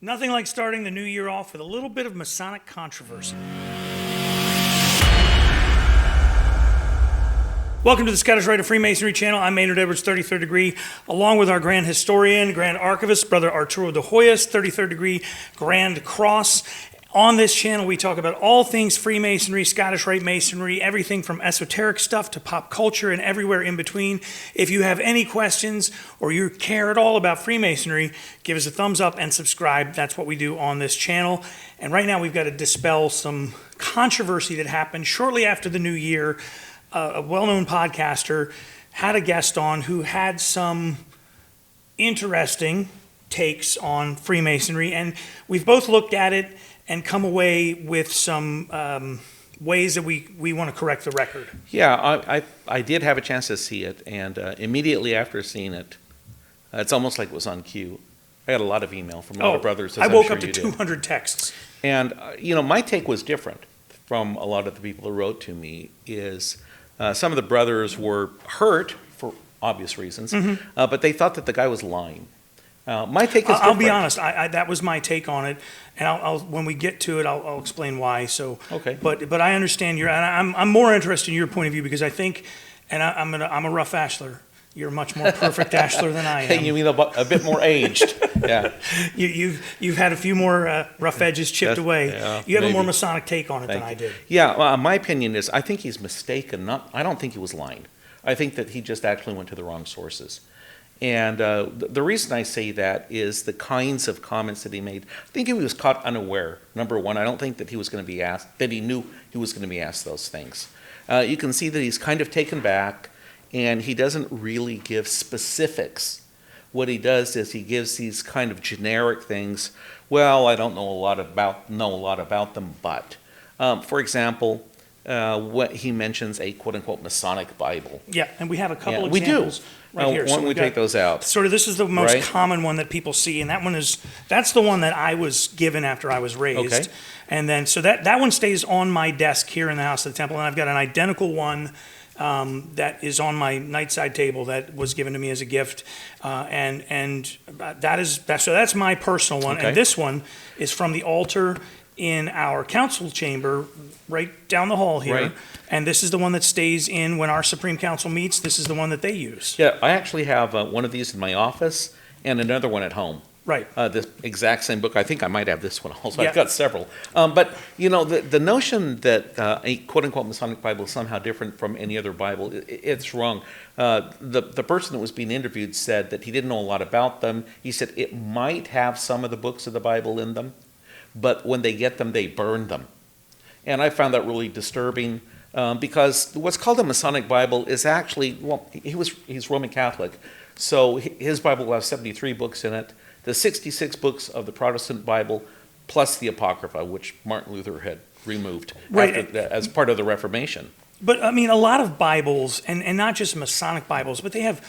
Nothing like starting the new year off with a little bit of Masonic controversy. Welcome to the Scottish Rite of Freemasonry channel. I'm Maynard Edwards, 33rd degree, along with our Grand Historian, Grand Archivist, Brother Arturo de Hoyos, 33rd degree, Grand Cross. On this channel, we talk about all things Freemasonry, Scottish Rite Masonry, everything from esoteric stuff to pop culture and everywhere in between. If you have any questions or you care at all about Freemasonry, give us a thumbs up and subscribe. That's what we do on this channel. And right now, we've got to dispel some controversy that happened shortly after the new year. A well-known podcaster had a guest on who had some interesting takes on Freemasonry, and we've both looked at it and come away with some ways that we want to correct the record. Yeah, I did have a chance to see it, and immediately after seeing it, it's almost like it was on cue. I got a lot of email from a lot of brothers. I woke up to 200 texts. And, my take was different from a lot of the people who wrote to me, is some of the brothers were hurt for obvious reasons, but they thought that the guy was lying. My take is different. I'll be honest. That was my take on it, and I'll when we get to it, I'll explain why. So, okay. But I understand I'm more interested in your point of view because I think, and I'm a rough ashler. You're a much more perfect ashler than I am. You mean a bit more aged? Yeah. You've had a few more rough edges chipped away. Yeah, you have maybe. a more Masonic take on it than I did. Yeah. Well, my opinion is I think he's mistaken. I don't think he was lying. I think that he just actually went to the wrong sources. And the reason I say that is the kinds of comments that he made. I think he was caught unaware. Number one, I don't think that he was going to be asked, that he knew he was going to be asked those things. You can see that he's kind of taken back, and he doesn't really give specifics. What he does is he gives these kind of generic things. Well, I don't know a lot about them, but, for example, what he mentions a quote-unquote Masonic Bible. Yeah, and we have a couple examples. We do. Right here. Why don't we take those out? This is the most common one that people see, and that's the one that I was given after I was raised. Okay. And then, so that one stays on my desk here in the House of the Temple, and I've got an identical one that is on my nightside table that was given to me as a gift, and that's my personal one. Okay. And this one is from the altar in our council chamber right down the hall here. Right. And this is the one that stays in when our Supreme Council meets. This is the one that they use. Yeah, I actually have one of these in my office and another one at home. Right. The exact same book. I think I might have this one also. Yeah. I've got several. But, the notion that a quote-unquote Masonic Bible is somehow different from any other Bible, it's wrong. The person that was being interviewed said that he didn't know a lot about them. He said it might have some of the books of the Bible in them, but when they get them, they burn them. And I found that really disturbing because what's called a Masonic Bible is actually, he's Roman Catholic, so his Bible will have 73 books in it, the 66 books of the Protestant Bible, plus the Apocrypha, which Martin Luther had removed as part of the Reformation. But, I mean, a lot of Bibles, and not just Masonic Bibles, but they have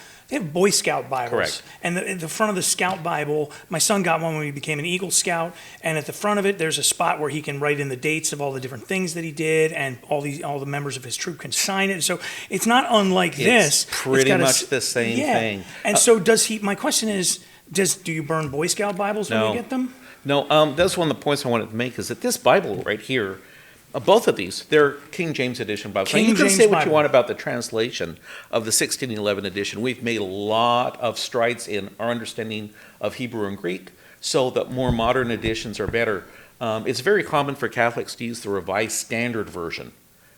Boy Scout Bibles. Correct. And the front of the Scout Bible, my son got one when he became an Eagle Scout, and at the front of it, there's a spot where he can write in the dates of all the different things that he did, and all the members of his troop can sign it. So it's not unlike this. It's pretty much the same thing. And so my question is, do you burn Boy Scout Bibles when you get them? No, that's one of the points I wanted to make, is that this Bible right here, both of these, they're King James Edition Bibles. You can say what you want about the translation of the 1611 edition. We've made a lot of strides in our understanding of Hebrew and Greek, so that more modern editions are better. It's very common for Catholics to use the Revised Standard Version,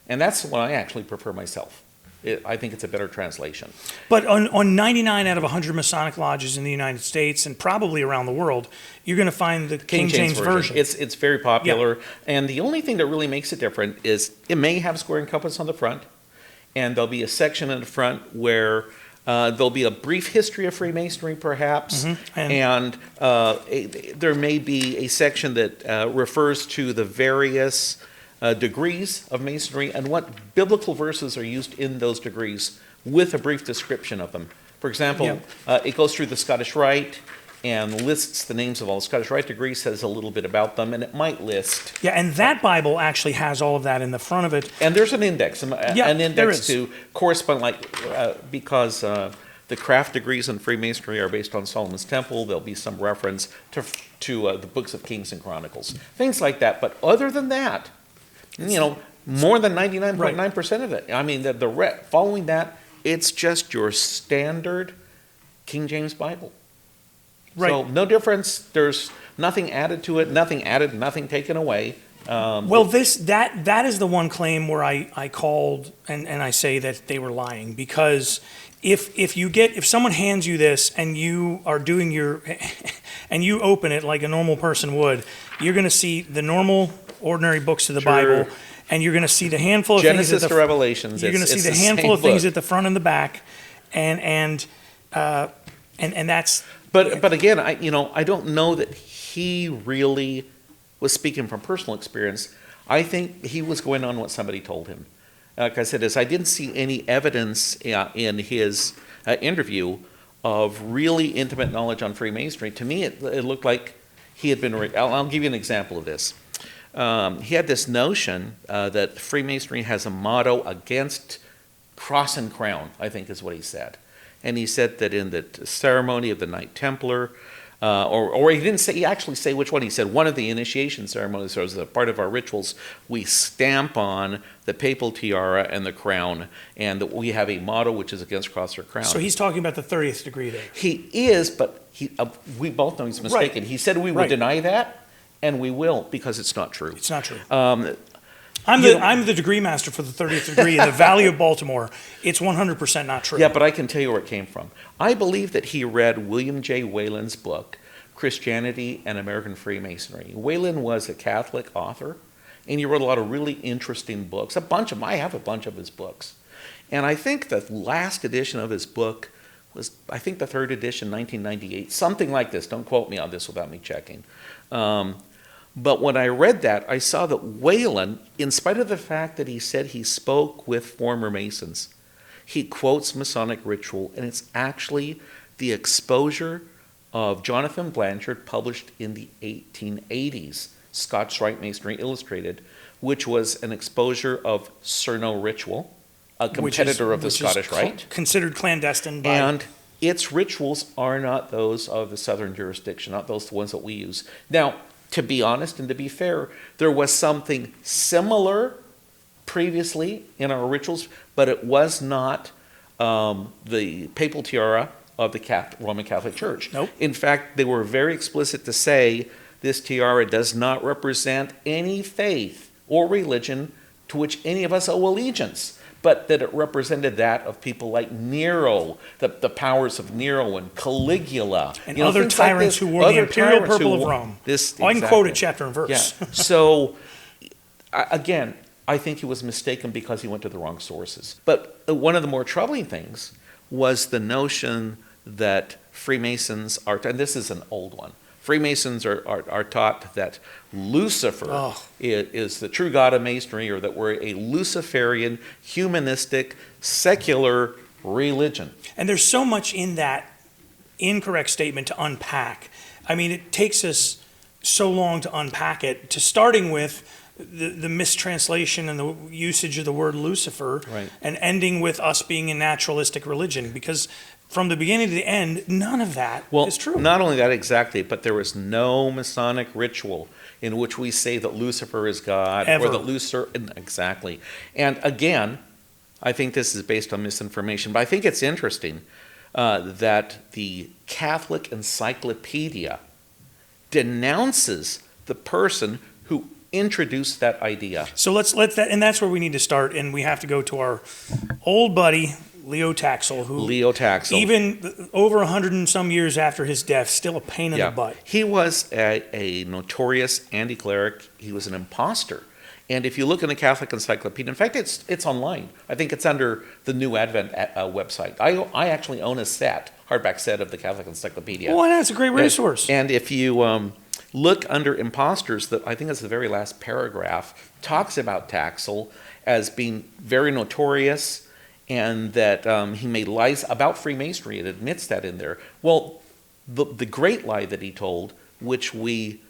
and that's what I actually prefer myself. I think it's a better translation. But on 99 out of 100 Masonic lodges in the United States and probably around the world, you're going to find the King James Version. It's very popular. Yeah. And the only thing that really makes it different is it may have square and compass on the front, and there'll be a section in the front where there'll be a brief history of Freemasonry, perhaps, and there may be a section that refers to the various degrees of Masonry and what biblical verses are used in those degrees with a brief description of them. For example, it goes through the Scottish Rite and lists the names of all the Scottish Rite degrees, says a little bit about them, and it might list. Yeah, and that Bible actually has all of that in the front of it. And there's an index, to correspond, because the craft degrees in Freemasonry are based on Solomon's Temple. There'll be some reference to the books of Kings and Chronicles, things like that. But other than that, more than 99.9% of it. I mean, following that, it's just your standard King James Bible. Right. So no difference. There's nothing added to it, nothing added, nothing taken away. Well, that is the one claim where I called and I say that they were lying, because if someone hands you this and you are doing and you open it like a normal person would, you're going to see the normal ordinary books of the Sure. Bible, and you're going to see the handful of Genesis things to Revelations. You're going to see the handful of things at the front and the back, and that's. But again, I don't know that he really was speaking from personal experience. I think he was going on what somebody told him. Like I said, I didn't see any evidence in his interview of really intimate knowledge on Freemasonry. To me, it looked like he had been. I'll give you an example of this. He had this notion that Freemasonry has a motto against cross and crown, I think is what he said. And he said that in the ceremony of the Knight Templar, or he didn't say, he actually say which one. He said one of the initiation ceremonies, or as a part of our rituals, we stamp on the papal tiara and the crown, and that we have a motto which is against cross or crown. So he's talking about the 30th degree there. He is, but we both know he's mistaken. Right. He said we would deny that, and we will, because it's not true. It's not true. I'm the degree master for the 30th degree in the Valley of Baltimore. It's 100% not true. Yeah, but I can tell you where it came from. I believe that he read William J. Whalen's book, Christianity and American Freemasonry. Whalen was a Catholic author, and he wrote a lot of really interesting books. I have a bunch of his books. And I think the last edition of his book was, I think the third edition, 1998, something like this. Don't quote me on this without me checking. But when I read that, I saw that Whalen, in spite of the fact that he said he spoke with former Masons, he quotes Masonic ritual, and it's actually the exposure of Jonathan Blanchard, published in the 1880s, Scottish Rite Masonry Illustrated, which was an exposure of Cerno ritual, a competitor of the Scottish Rite. Considered clandestine by... And its rituals are not those of the southern jurisdiction, not those ones that we use. Now, to be honest and to be fair, there was something similar previously in our rituals, but it was not the papal tiara of the Roman Catholic Church. Nope. In fact, they were very explicit to say this tiara does not represent any faith or religion to which any of us owe allegiance, but that it represented that of people like Nero, the powers of Nero and Caligula. And other tyrants who wore the imperial purple of Rome. I can quote it chapter and verse. Yeah. So, again, I think he was mistaken because he went to the wrong sources. But one of the more troubling things was the notion that Freemasons are, and this is an old one, Freemasons are taught that Lucifer is the true god of Masonry, or that we're a Luciferian, humanistic, secular religion. And there's so much in that incorrect statement to unpack. I mean, it takes us so long to unpack it, to starting with the mistranslation and the usage of the word Lucifer, right, and ending with us being a naturalistic religion, because from the beginning to the end, none of that is true. Not only that exactly, but there was no Masonic ritual in which we say that Lucifer is God, ever, or that Lucifer, exactly. And again, I think this is based on misinformation, but I think it's interesting that the Catholic Encyclopedia denounces the person who introduced that idea. So let's let that, and that's where we need to start, and we have to go to our old buddy, Leo Taxil, Leo Taxil. Even over 100 and some years after his death, still a pain in the butt. He was a notorious anti-cleric. He was an imposter. And if you look in the Catholic Encyclopedia, in fact, it's online. I think it's under the New Advent website. I actually own a hardback set of the Catholic Encyclopedia. Well, that's a great resource. And if you look under imposters, I think it's the very last paragraph, talks about Taxil as being very notorious, and that he made lies about Freemasonry. It admits that in there. Well, the great lie that he told, which we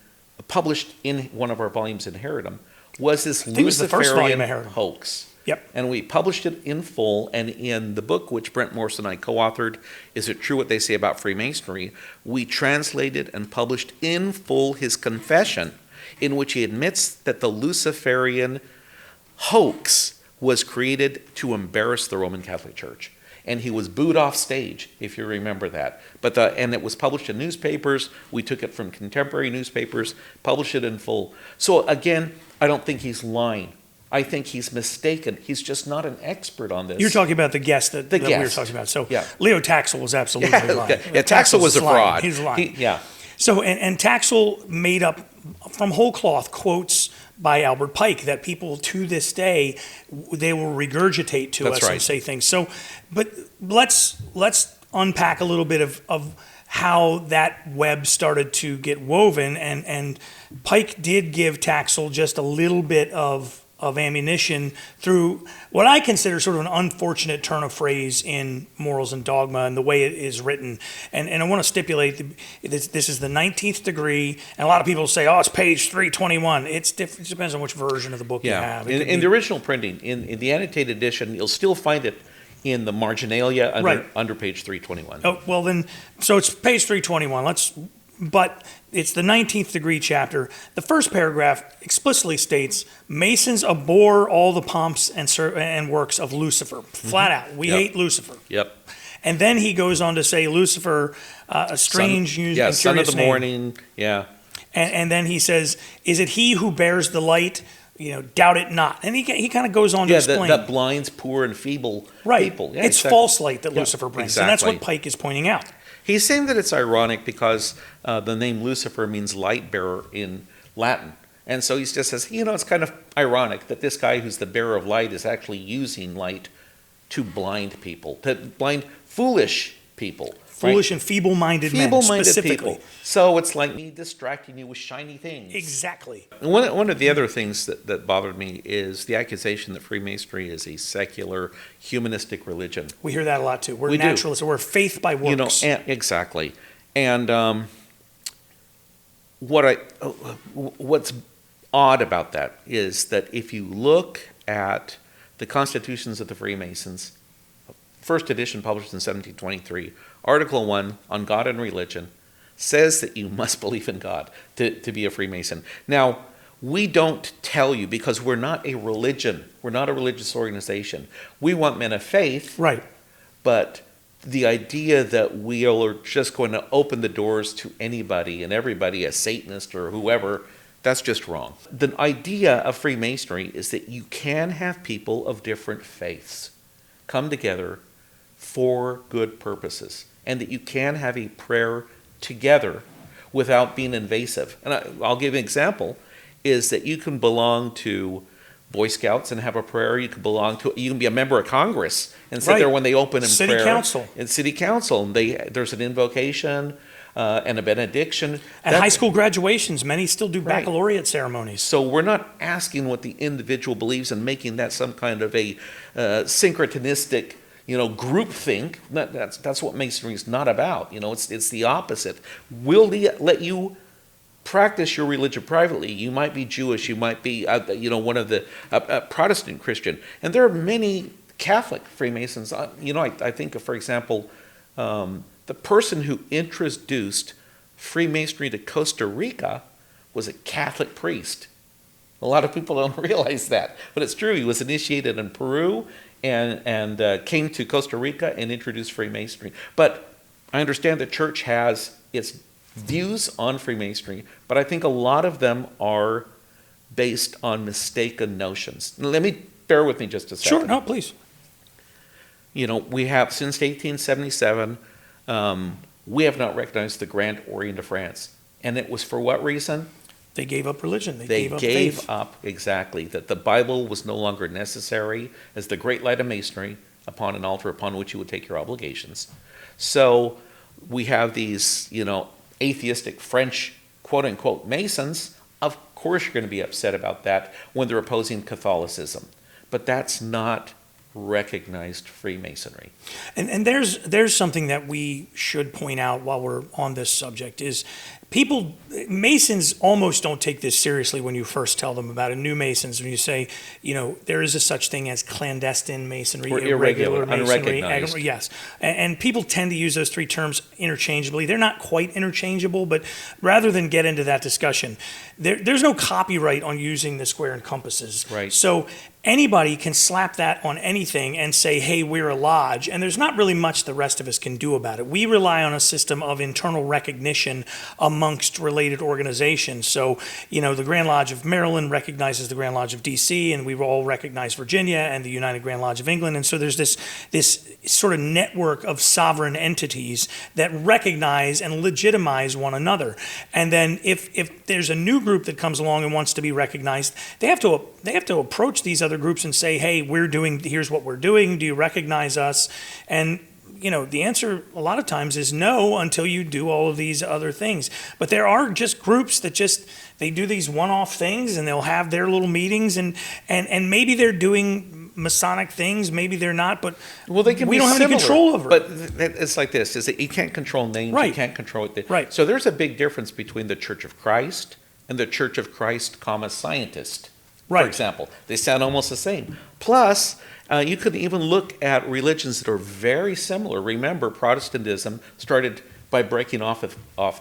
published in one of our volumes in Heredom, was this Luciferian hoax. Yep. And we published it in full, and in the book, which Brent Morse and I co-authored, Is It True What They Say About Freemasonry?, we translated and published in full his confession, in which he admits that the Luciferian hoax was created to embarrass the Roman Catholic Church. And he was booed off stage, if you remember that. And it was published in newspapers. We took it from contemporary newspapers, published it in full. So again, I don't think he's lying. I think he's mistaken. He's just not an expert on this. You're talking about the guest that we were guest. talking about. So Yeah. Leo Taxil was absolutely lying. Yeah, Taxil was a fraud. He's lying. Yeah. So, and Taxil made up from whole cloth quotes by Albert Pike that people to this day, they will regurgitate to That's us right. and say things. So, but let's unpack a little bit of how that web started to get woven. And Pike did give Taxil just a little bit of ammunition through what I consider sort of an unfortunate turn of phrase in Morals and Dogma and the way it is written. And I want to stipulate this is the 19th degree, and a lot of people say, oh, it's page 321. It depends on which version of the book you have. In the original printing, in the annotated edition, you'll still find it in the marginalia under page 321. Oh, well then, so it's page 321. But it's the 19th degree chapter. The first paragraph explicitly states, Masons abhor all the pomps and works of Lucifer. Flat out. We hate Lucifer. Yep. And then he goes on to say Lucifer, a strange and curious son of the name. morning. Yeah. And then he says, is it he who bears the light? Doubt it not. And he kind of goes on to explain. That blinds poor and feeble people. Yeah, it's exactly. false light that Lucifer brings. Exactly. And that's what Pike is pointing out. He's saying that it's ironic because the name Lucifer means light bearer in Latin. And so he just says, it's kind of ironic that this guy who's the bearer of light is actually using light to blind people, to blind foolish people. Foolish and feeble-minded men, specifically. People. So it's like me distracting you with shiny things. Exactly. And one of the other things that bothered me is the accusation that Freemasonry is a secular, humanistic religion. We hear that a lot too. We're naturalists, or we're faith by works. Exactly. And what's odd about that is that if you look at the constitutions of the Freemasons, first edition published in 1723, Article 1 on God and religion says that you must believe in God to be a Freemason. Now, we don't tell you because we're not a religion. We're not a religious organization. We want men of faith. Right. But the idea that we are just going to open the doors to anybody and everybody, a Satanist or whoever, that's just wrong. The idea of Freemasonry is that you can have people of different faiths come together for good purposes, and that you can have a prayer together without being invasive. And I'll give an example, is that you can belong to Boy Scouts and have a prayer. You can be a member of Congress and sit there when they open in City prayer. Council. In City Council. And there's an invocation and a benediction. At high school graduations, many still do baccalaureate ceremonies. So we're not asking what the individual believes and making that some kind of a syncretistic groupthink. That's what Masonry is not about. It's the opposite. We'll let you practice your religion privately. You might be Jewish. You might be, one of the Protestant Christian. And there are many Catholic Freemasons. I think of, for example, the person who introduced Freemasonry to Costa Rica was a Catholic priest. A lot of people don't realize that, but it's true. He was initiated in Peru and came to Costa Rica and introduced Freemasonry. But I understand the church has its views on Freemasonry, but I think a lot of them are based on mistaken notions. Bear with me just a second. Sure, no, please. We have, since 1877, we have not recognized the Grand Orient of France. And it was for what reason? They gave up religion. They gave gave up, exactly, that the Bible was no longer necessary as the great light of Masonry upon an altar upon which you would take your obligations. So we have these, atheistic French, quote-unquote, Masons. Of course you're going to be upset about that when they're opposing Catholicism. But that's not recognized Freemasonry. And there's something that we should point out while we're on this subject is Masons almost don't take this seriously when you first tell them about it. New Masons, when you say, there is a such thing as clandestine Masonry, Or irregular, Masonry, unrecognized. yes. And people tend to use those three terms interchangeably. They're not quite interchangeable, but rather than get into that discussion, there's no copyright on using the square and compasses. Right. So anybody can slap that on anything and say, hey, we're a lodge, and there's not really much the rest of us can do about it. We rely on a system of internal recognition amongst related organizations. So, the Grand Lodge of Maryland recognizes the Grand Lodge of DC, and we all recognize Virginia and the United Grand Lodge of England. And so there's this sort of network of sovereign entities that recognize and legitimize one another. And then if there's a new group that comes along and wants to be recognized, they have to approach these other groups and say, hey, here's what we're doing. Do you recognize us? And the answer a lot of times is no until you do all of these other things. But there are just groups that they do these one-off things, and they'll have their little meetings, and maybe they're doing Masonic things, maybe they're not, but they can we be don't have similar, any control over it. But it's like this, is that you can't control names, Right. you can't control it. Right. So there's a big difference between the Church of Christ and the Church of Christ, Scientist. Right. For example, they sound almost the same. Plus, you could even look at religions that are very similar. Remember, Protestantism started by breaking off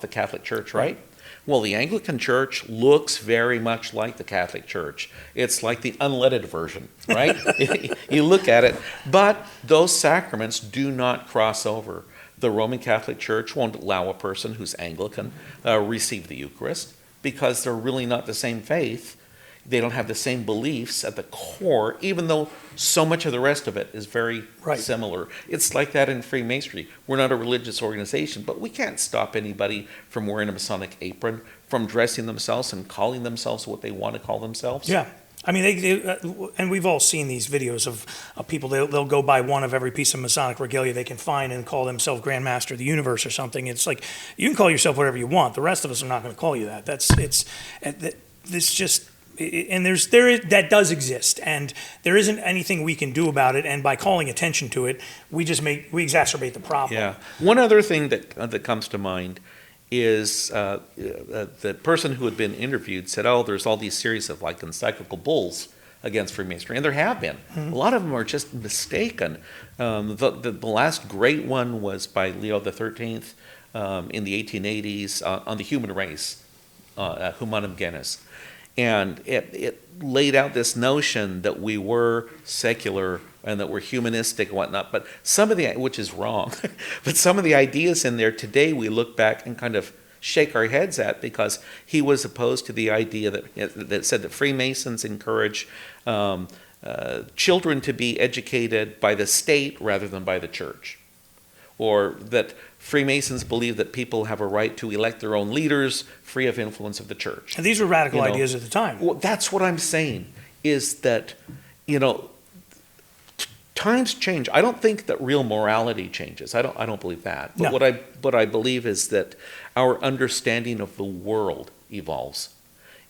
the Catholic Church, right? Well, the Anglican Church looks very much like the Catholic Church. It's like the unleaded version, right? You look at it, but those sacraments do not cross over. The Roman Catholic Church won't allow a person who's Anglican receive the Eucharist because they're really not the same faith. They don't have the same beliefs at the core, even though so much of the rest of it is very similar. It's like that in Freemasonry. We're not a religious organization, but we can't stop anybody from wearing a Masonic apron, from dressing themselves and calling themselves what they want to call themselves. Yeah. I mean, and we've all seen these videos of people, they'll go buy one of every piece of Masonic regalia they can find and call themselves Grand Master of the Universe or something. It's like, you can call yourself whatever you want. The rest of us are not going to call you that. That does exist, and there isn't anything we can do about it. And by calling attention to it, we exacerbate the problem. Yeah. One other thing that comes to mind is the person who had been interviewed said, "Oh, there's all these series of like encyclical bulls against Freemasonry," and there have been. Mm-hmm. A lot of them are just mistaken. The last great one was by Leo XIII in the 1880s on the human race, Humanum Genus. And it laid out this notion that we were secular and that we're humanistic and whatnot, but which is wrong, but some of the ideas in there today we look back and kind of shake our heads at, because he was opposed to the idea that said that Freemasons encourage children to be educated by the state rather than by the church, or that Freemasons believe that people have a right to elect their own leaders free of influence of the church. And these were radical ideas at the time. Well, that's what I'm saying, is that, times change. I don't think that real morality changes. I don't believe that. But No. what I believe is that our understanding of the world evolves.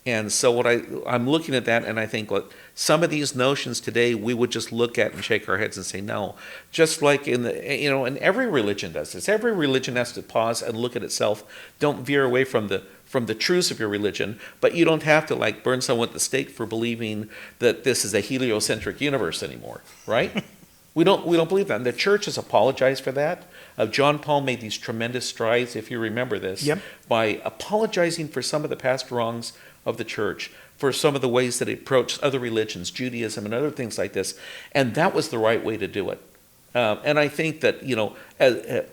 And so I'm looking at that, and I think some of these notions today we would just look at and shake our heads and say no. Just like and every religion does this. Every religion has to pause and look at itself. Don't veer away from the truths of your religion, but you don't have to like burn someone at the stake for believing that this is a heliocentric universe anymore, right? We don't believe that. And the church has apologized for that. John Paul made these tremendous strides, if you remember this, by apologizing for some of the past wrongs of the church, for some of the ways that it approached other religions, Judaism and other things like this. And that was the right way to do it. And I think that,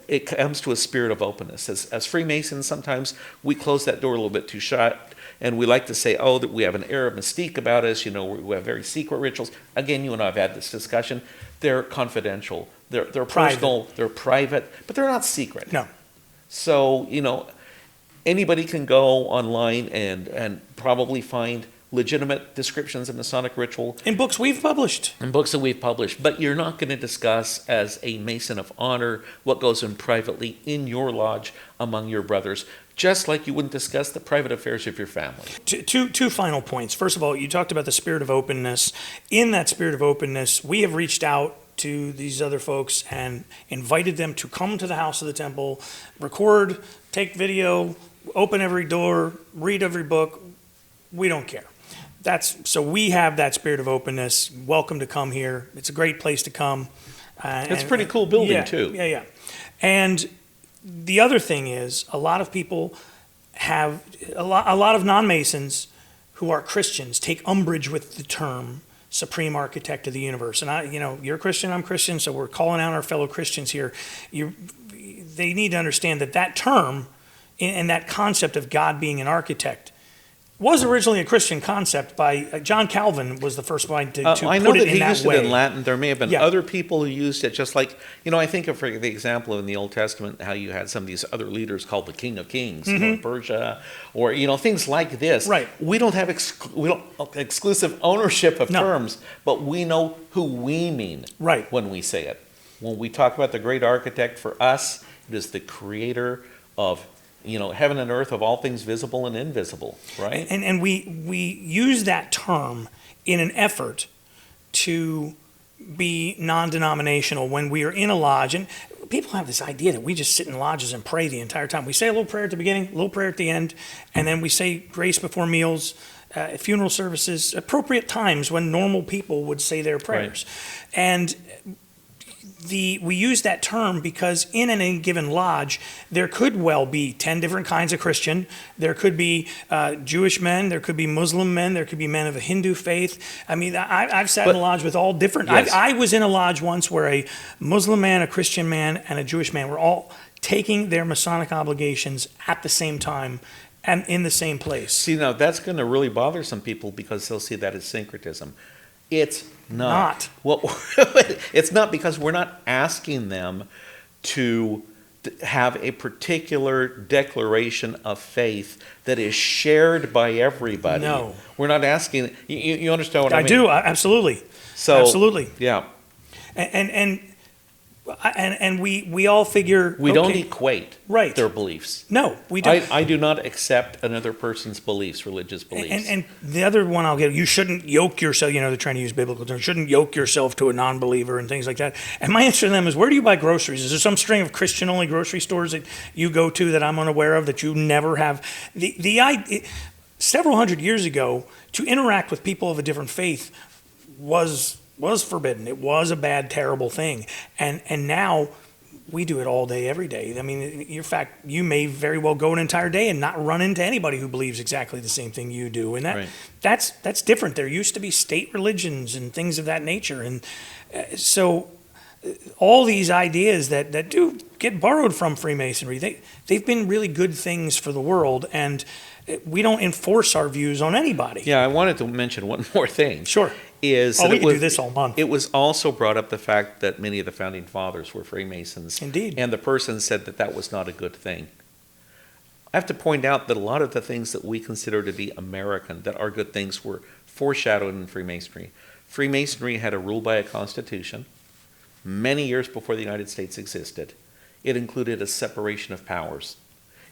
it comes to a spirit of openness. As Freemasons, sometimes we close that door a little bit too shut, and we like to say, that we have an air of mystique about us, we have very secret rituals. Again, you and I have had this discussion. They're confidential, they're personal, they're private, but they're not secret. No. So, anybody can go online and probably find legitimate descriptions of Masonic ritual. In books we've published. But you're not going to discuss as a Mason of honor what goes on privately in your lodge among your brothers, just like you wouldn't discuss the private affairs of your family. Two final points. First of all, you talked about the spirit of openness. In that spirit of openness, we have reached out to these other folks and invited them to come to the House of the Temple, record, take video, open every door, read every book. We don't care. So we have that spirit of openness. Welcome to come here. It's a great place to come. It's a pretty cool building, too. Yeah. And the other thing is, a lot of people have, a lot of non-Masons who are Christians take umbrage with the term Supreme Architect of the Universe. And you're Christian, I'm Christian, so we're calling out our fellow Christians here. They need to understand that term and that concept of God being an architect was originally a Christian concept by John Calvin was the first one to put it in that way. I know that he used it in Latin. There may have been Yeah. other people who used it, just like, I think of, for the example, in the Old Testament, how you had some of these other leaders called the King of Kings, Persia, or, things like this. Right. We don't have exclusive ownership of No. terms, but we know who we mean Right. when we say it. When we talk about the great architect, for us, it is the creator of heaven and earth, of all things visible and invisible, right? And we use that term in an effort to be non-denominational when we are in a lodge. And people have this idea that we just sit in lodges and pray the entire time. We say a little prayer at the beginning, a little prayer at the end, and then we say grace before meals, funeral services, appropriate times when normal people would say their prayers. Right. And we use that term because in any given lodge, there could well be 10 different kinds of Christian. There could be Jewish men. There could be Muslim men. There could be men of a Hindu faith. I mean, I've sat in a lodge with all different. Yes. I was in a lodge once where a Muslim man, a Christian man, and a Jewish man were all taking their Masonic obligations at the same time and in the same place. See, now that's going to really bother some people because they'll see that as syncretism. It's not. Well, it's not, because we're not asking them to have a particular declaration of faith that is shared by everybody. No. We're not asking. You understand what I mean? I do, absolutely. So, absolutely. Yeah. And we all figure we don't equate their beliefs. No, we don't. I do not accept another person's beliefs, religious beliefs. And the other one I'll give, you shouldn't yoke yourself, they're trying to use biblical terms, shouldn't yoke yourself to a non-believer and things like that. And my answer to them is, where do you buy groceries? Is there some string of Christian-only grocery stores that you go to that I'm unaware of that you never have? Several hundred years ago, to interact with people of a different faith was forbidden. It was a bad, terrible thing. And now we do it all day, every day. I mean, in fact, you may very well go an entire day and not run into anybody who believes exactly the same thing you do. And that's different. There used to be state religions and things of that nature. And so all these ideas that do get borrowed from Freemasonry, they've been really good things for the world. And we don't enforce our views on anybody. Yeah, I wanted to mention one more thing. Sure. We can do this all month. It was also brought up the fact that many of the founding fathers were Freemasons. Indeed. And the person said that was not a good thing. I have to point out that a lot of the things that we consider to be American, that are good things, were foreshadowed in Freemasonry. Freemasonry had a rule by a constitution many years before the United States existed. It included a separation of powers.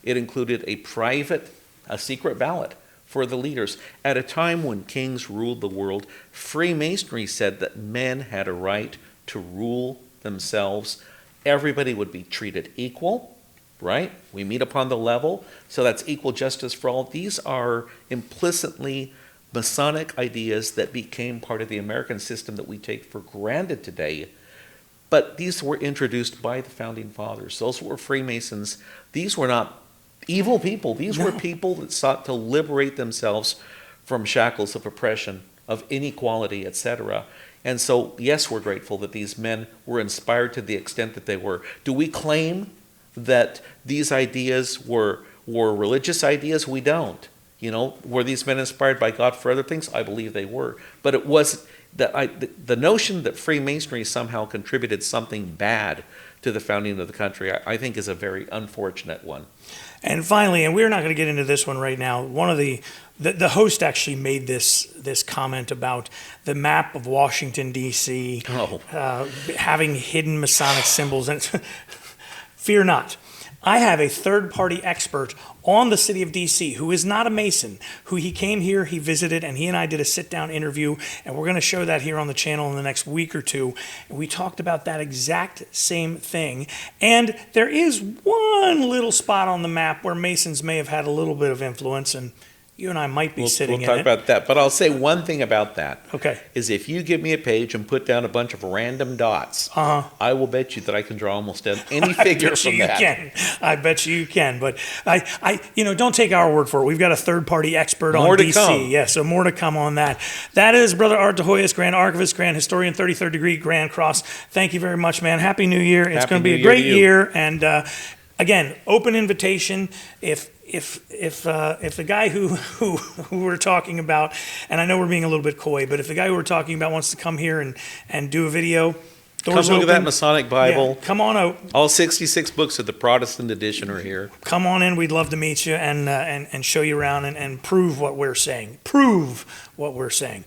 It included a secret ballot for the leaders. At a time when kings ruled the world, Freemasonry said that men had a right to rule themselves. Everybody would be treated equal, right? We meet upon the level, so that's equal justice for all. These are implicitly Masonic ideas that became part of the American system that we take for granted today. But these were introduced by the founding fathers. Those were Freemasons. These were not evil people. These were people that sought to liberate themselves from shackles of oppression, of inequality, etc. And so, yes, we're grateful that these men were inspired to the extent that they were. Do we claim that these ideas were religious ideas? We don't. Were these men inspired by God for other things? I believe they were. But it was the notion that Freemasonry somehow contributed something bad to the founding of the country, I think, is a very unfortunate one. And finally, and we're not going to get into this one right now, one of the host actually made this comment about the map of Washington, D.C., having hidden Masonic symbols. And fear not. I have a third-party expert on the city of DC who is not a Mason, who he came here, he visited, and he and I did a sit-down interview, and we're going to show that here on the channel in the next week or two. And we talked about that exact same thing. And there is one little spot on the map where Masons may have had a little bit of influence, and you and I might be sitting in it. We'll talk about that, but I'll say one thing about that. Okay. Is if you give me a page and put down a bunch of random dots, I will bet you that I can draw almost any figure from that. I bet you can. But don't take our word for it. We've got a third-party expert on More to DC. come. Yeah, so more to come on that. That is Brother Art de Hoyos, Grand Archivist, Grand Historian, 33rd Degree, Grand Cross. Thank you very much, man. Happy New Year. It's going to be a great year. And again, open invitation. If the guy who we're talking about, and I know we're being a little bit coy, but if the guy who we're talking about wants to come here and do a video, doors come look open. at that Masonic Bible. Yeah, come on out. All 66 books of the Protestant edition are here. Come on in. We'd love to meet you and show you around and prove what we're saying. Prove what we're saying.